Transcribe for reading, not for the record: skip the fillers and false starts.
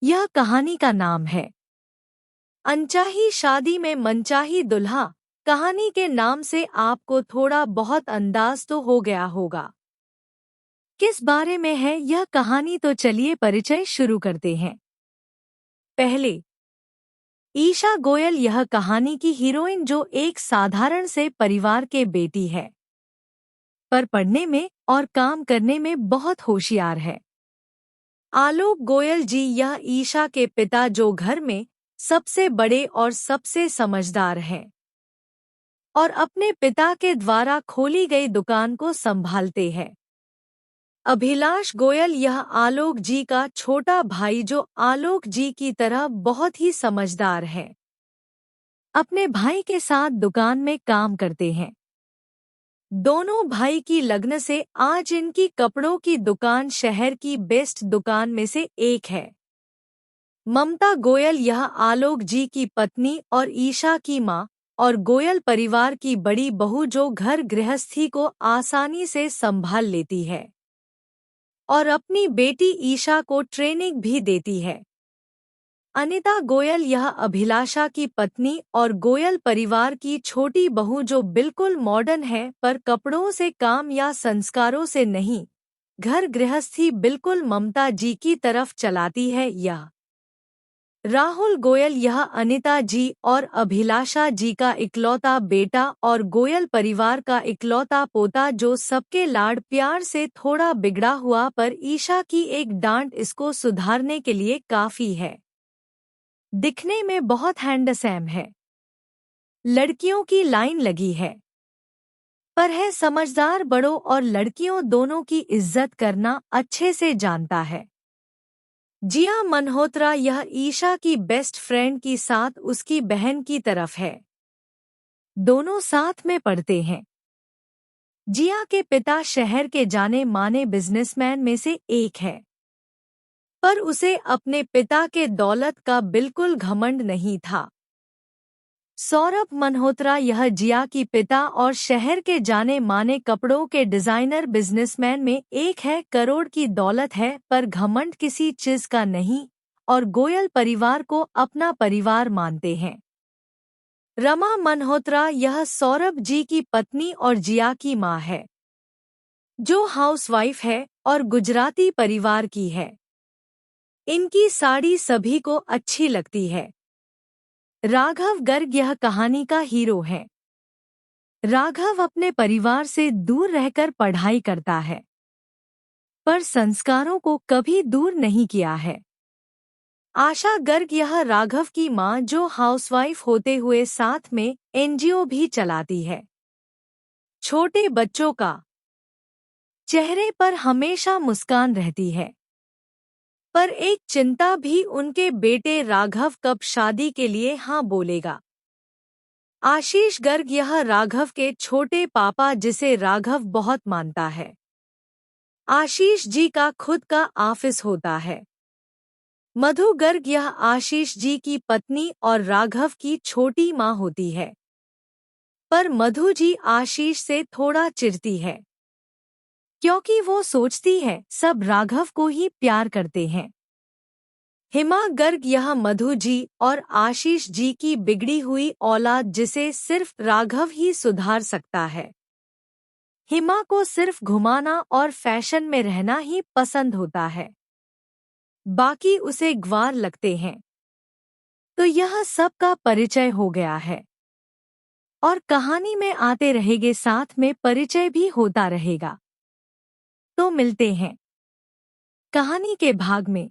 यह कहानी का नाम है अनचाही शादी में मनचाही दुल्हा। कहानी के नाम से आपको थोड़ा बहुत अंदाज तो हो गया होगा किस बारे में है यह कहानी। तो चलिए परिचय शुरू करते हैं। पहले ईशा गोयल यह कहानी की हीरोइन जो एक साधारण से परिवार के बेटी है पर पढ़ने में और काम करने में बहुत होशियार है। आलोक गोयल जी यह ईशा के पिता जो घर में सबसे बड़े और सबसे समझदार हैं और अपने पिता के द्वारा खोली गई दुकान को संभालते हैं। अभिलाष गोयल यह आलोक जी का छोटा भाई जो आलोक जी की तरह बहुत ही समझदार है, अपने भाई के साथ दुकान में काम करते हैं। दोनों भाई की लगन से आज इनकी कपड़ों की दुकान शहर की बेस्ट दुकान में से एक है। ममता गोयल यह आलोक जी की पत्नी और ईशा की मां और गोयल परिवार की बड़ी बहू जो घर गृहस्थी को आसानी से संभाल लेती है और अपनी बेटी ईशा को ट्रेनिंग भी देती है। अनिता गोयल यह अभिलाषा की पत्नी और गोयल परिवार की छोटी बहू जो बिल्कुल मॉडर्न है पर कपड़ों से काम या संस्कारों से नहीं, घर गृहस्थी बिल्कुल ममता जी की तरफ चलाती है। यह राहुल गोयल यह अनिता जी और अभिलाषा जी का इकलौता बेटा और गोयल परिवार का इकलौता पोता जो सबके लाड प्यार से थोड़ा बिगड़ा हुआ पर ईशा की एक डांट इसको सुधारने के लिए काफी है। दिखने में बहुत हैंडसम है, लड़कियों की लाइन लगी है पर है समझदार, बड़ों और लड़कियों दोनों की इज्जत करना अच्छे से जानता है। जिया मल्होत्रा यह ईशा की बेस्ट फ्रेंड की साथ उसकी बहन की तरफ है, दोनों साथ में पढ़ते हैं। जिया के पिता शहर के जाने माने बिजनेसमैन में से एक है पर उसे अपने पिता के दौलत का बिल्कुल घमंड नहीं था। सौरभ मल्होत्रा यह जिया की पिता और शहर के जाने माने कपड़ों के डिजाइनर बिजनेसमैन में एक है, करोड़ की दौलत है पर घमंड किसी चीज का नहीं और गोयल परिवार को अपना परिवार मानते हैं। रमा मल्होत्रा यह सौरभ जी की पत्नी और जिया की मां है जो हाउसवाइफ है और गुजराती परिवार की है। इनकी साड़ी सभी को अच्छी लगती है। राघव गर्ग यह कहानी का हीरो है। राघव अपने परिवार से दूर रहकर पढ़ाई करता है पर संस्कारों को कभी दूर नहीं किया है। आशा गर्ग यह राघव की मां जो हाउसवाइफ होते हुए साथ में एनजीओ भी चलाती है। छोटे बच्चों का चेहरे पर हमेशा मुस्कान रहती है पर एक चिंता भी, उनके बेटे राघव कब शादी के लिए हाँ बोलेगा। आशीष गर्ग यह राघव के छोटे पापा जिसे राघव बहुत मानता है। आशीष जी का खुद का ऑफिस होता है। मधु गर्ग यह आशीष जी की पत्नी और राघव की छोटी मां होती है पर मधु जी आशीष से थोड़ा चिढ़ती है क्योंकि वो सोचती है सब राघव को ही प्यार करते हैं। हिमा गर्ग यह मधु जी और आशीष जी की बिगड़ी हुई औलाद जिसे सिर्फ राघव ही सुधार सकता है। हिमा को सिर्फ घुमाना और फैशन में रहना ही पसंद होता है, बाकी उसे ग्वार लगते हैं। तो यह सबका परिचय हो गया है और कहानी में आते रहेंगे, साथ में परिचय भी होता रहेगा। तो मिलते हैं कहानी के भाग में।